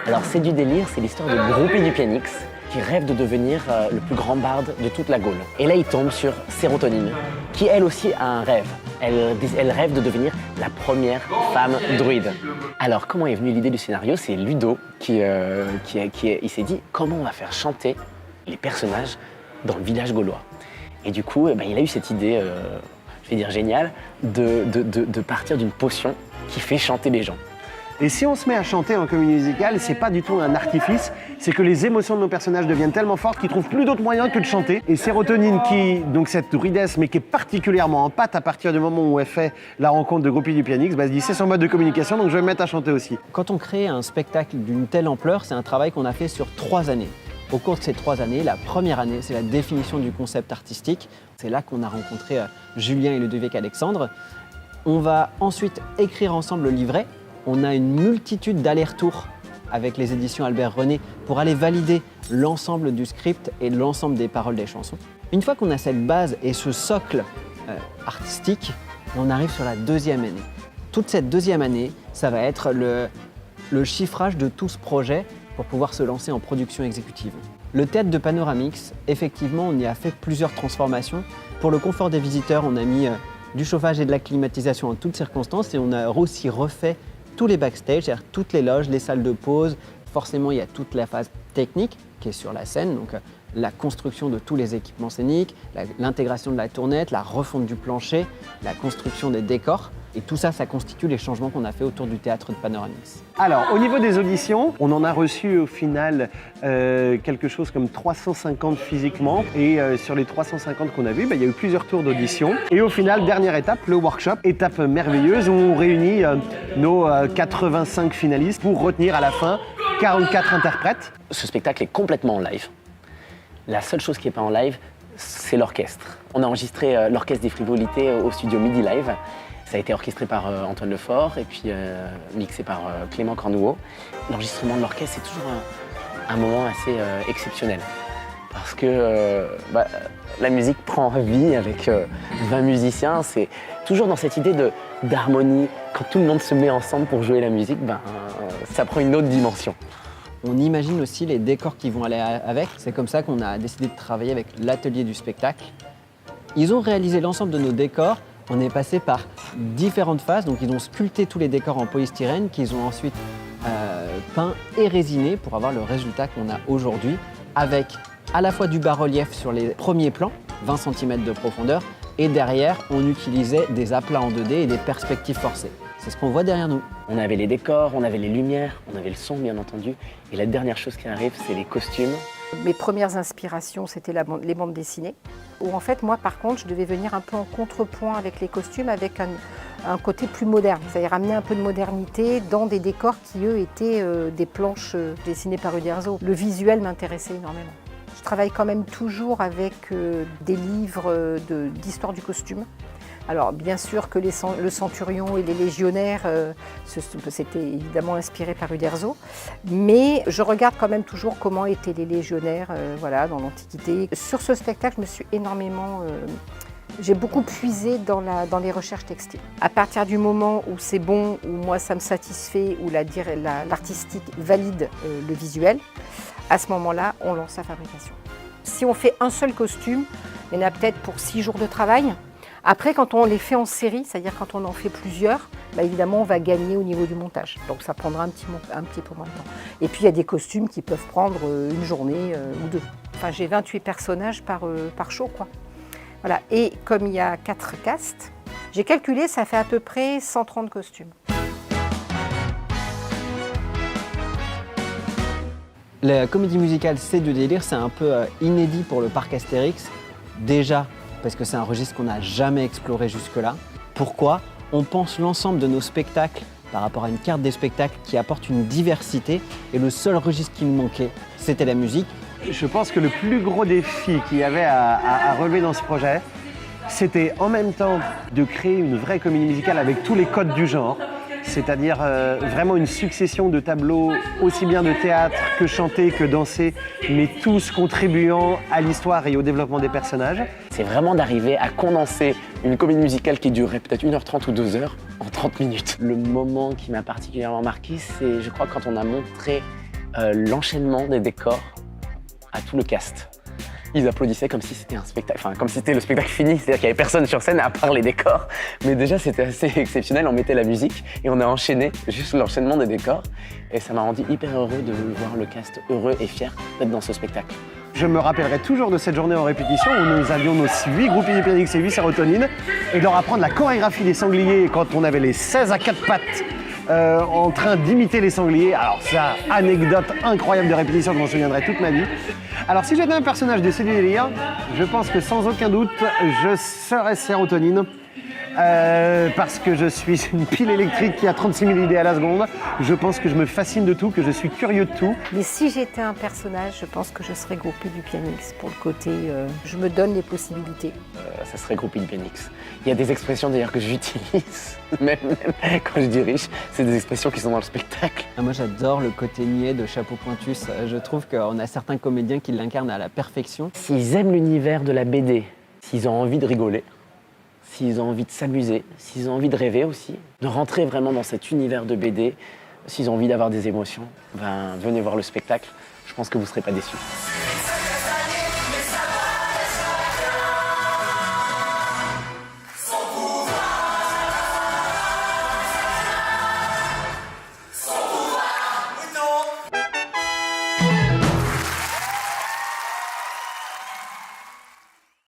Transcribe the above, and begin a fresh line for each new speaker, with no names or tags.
Alors c'est du délire, c'est l'histoire de Groupie du Pianix qui rêve de devenir le plus grand barde de toute la Gaule. Et là il tombe sur Sérotonine, qui elle aussi a un rêve. Elle rêve de devenir la première femme druide. Alors comment est venue l'idée du scénario? C'est Ludo il s'est dit comment on va faire chanter les personnages dans le village gaulois. Et du coup il a eu cette idée, je vais dire géniale, de partir d'une potion qui fait chanter les gens.
Et si on se met à chanter en comédie musicale, c'est pas du tout un artifice, c'est que les émotions de nos personnages deviennent tellement fortes qu'ils trouvent plus d'autres moyens que de chanter. Et Sérotonine, qui, donc cette druidesse, mais qui est particulièrement en pâte à partir du moment où elle fait la rencontre de Groupie du Pianix, se dit c'est son mode de communication, donc je vais me mettre à chanter aussi.
Quand on crée un spectacle d'une telle ampleur, c'est un travail qu'on a fait sur 3 années. Au cours de ces 3 années, la première année, c'est la définition du concept artistique. C'est là qu'on a rencontré Julien et Ludovic Alexandre. On va ensuite écrire ensemble le livret. On a une multitude d'allers-retours avec les éditions Albert René pour aller valider l'ensemble du script et l'ensemble des paroles des chansons. Une fois qu'on a cette base et ce socle artistique, on arrive sur la 2e année. Toute cette 2e année, ça va être le chiffrage de tout ce projet pour pouvoir se lancer en production exécutive. Le théâtre de Panoramix, effectivement, on y a fait plusieurs transformations. Pour le confort des visiteurs, on a mis du chauffage et de la climatisation en toutes circonstances et on a aussi refait tous les backstage, c'est-à-dire toutes les loges, les salles de pause. Forcément, il y a toute la phase technique qui est sur la scène, donc la construction de tous les équipements scéniques, l'intégration de la tournette, la refonte du plancher, la construction des décors. Et tout ça, ça constitue les changements qu'on a fait autour du théâtre de Panoramix.
Alors, au niveau des auditions, on en a reçu au final quelque chose comme 350 physiquement. Et sur les 350 qu'on a vus, il y a eu plusieurs tours d'audition. Et au final, dernière étape, le workshop, étape merveilleuse où on réunit nos 85 finalistes pour retenir à la fin 44 interprètes.
Ce spectacle est complètement en live. La seule chose qui n'est pas en live, c'est l'orchestre. On a enregistré l'orchestre des frivolités au studio Midi Live. Ça a été orchestré par Antoine Lefort et puis mixé par Clément Cornouault. L'enregistrement de l'orchestre, c'est toujours un moment assez exceptionnel. Parce que la musique prend vie avec 20 musiciens. C'est toujours dans cette idée d'harmonie. Quand tout le monde se met ensemble pour jouer la musique, ça prend une autre dimension.
On imagine aussi les décors qui vont aller avec. C'est comme ça qu'on a décidé de travailler avec l'atelier du spectacle. Ils ont réalisé l'ensemble de nos décors. On est passé par différentes phases, donc ils ont sculpté tous les décors en polystyrène qu'ils ont ensuite peint et résiné pour avoir le résultat qu'on a aujourd'hui, avec à la fois du bas-relief sur les premiers plans, 20 cm de profondeur, et derrière on utilisait des aplats en 2D et des perspectives forcées. C'est ce qu'on voit derrière nous.
On avait les décors, on avait les lumières, on avait le son bien entendu, et la dernière chose qui arrive, c'est les costumes.
Mes premières inspirations, c'était les bandes dessinées, où en fait, moi, par contre, je devais venir un peu en contrepoint avec les costumes, avec un côté plus moderne, c'est-à-dire amener un peu de modernité dans des décors qui, eux, étaient des planches dessinées par Uderzo. Le visuel m'intéressait énormément. Je travaille quand même toujours avec des livres d'histoire du costume. Alors, bien sûr que le Centurion et les Légionnaires, c'était évidemment inspiré par Uderzo, mais je regarde quand même toujours comment étaient les Légionnaires dans l'Antiquité. Sur ce spectacle, je me suis énormément... j'ai beaucoup puisé dans les recherches textiles. À partir du moment où c'est bon, où moi ça me satisfait, où l'artistique valide le visuel, à ce moment-là, on lance la fabrication. Si on fait un seul costume, il y en a peut-être pour 6 jours de travail. Après, quand on les fait en série, c'est-à-dire quand on en fait plusieurs, évidemment, on va gagner au niveau du montage. Donc ça prendra un petit peu moins de temps. Et puis, il y a des costumes qui peuvent prendre une journée ou 2. Enfin, j'ai 28 personnages par show, quoi. Voilà. Et comme il y a 4 castes, j'ai calculé, ça fait à peu près 130 costumes.
La comédie musicale C'est du délire, c'est un peu inédit pour le parc Astérix. Déjà, parce que c'est un registre qu'on n'a jamais exploré jusque-là. Pourquoi? On pense l'ensemble de nos spectacles par rapport à une carte des spectacles qui apporte une diversité. Et le seul registre qui nous manquait, c'était la musique.
Je pense que le plus gros défi qu'il y avait à relever dans ce projet, c'était en même temps de créer une vraie comédie musicale avec tous les codes du genre, c'est-à-dire vraiment une succession de tableaux aussi bien de théâtre que chanter, que danser, mais tous contribuant à l'histoire et au développement des personnages.
C'est vraiment d'arriver à condenser une comédie musicale qui durerait peut-être 1h30 ou 2h en 30 minutes. Le moment qui m'a particulièrement marqué, c'est je crois quand on a montré l'enchaînement des décors à tout le cast. Ils applaudissaient comme si c'était un spectacle, enfin comme si c'était le spectacle fini, c'est-à-dire qu'il n'y avait personne sur scène à part les décors. Mais déjà c'était assez exceptionnel, on mettait la musique et on a enchaîné juste l'enchaînement des décors. Et ça m'a rendu hyper heureux de voir le cast heureux et fier d'être dans ce spectacle.
Je me rappellerai toujours de cette journée en répétition où nous avions nos 8 groupes hypernix et 8 sérotonines et de leur apprendre la chorégraphie des sangliers quand on avait les 16 à 4 pattes en train d'imiter les sangliers. Alors ça, anecdote incroyable de répétition, je m'en souviendrai toute ma vie. Alors si j'étais un personnage de Cédric Délire, je pense que sans aucun doute, je serais sérotonine. Parce que je suis une pile électrique qui a 36 000 idées à la seconde. Je pense que je me fascine de tout, que je suis curieux de tout.
Mais si j'étais un personnage, je pense que je serais groupie du Pianix pour le côté je me donne les possibilités.
Ça serait groupie du Pianix. Il y a des expressions d'ailleurs que j'utilise, même quand je dirige, c'est des expressions qui sont dans le spectacle.
Moi j'adore le côté niais de Chapeau Pointus. Je trouve qu'on a certains comédiens qui l'incarnent à la perfection.
S'ils aiment l'univers de la BD, s'ils ont envie de rigoler, s'ils ont envie de s'amuser, s'ils ont envie de rêver aussi, de rentrer vraiment dans cet univers de BD, s'ils ont envie d'avoir des émotions, venez voir le spectacle, je pense que vous ne serez pas déçus.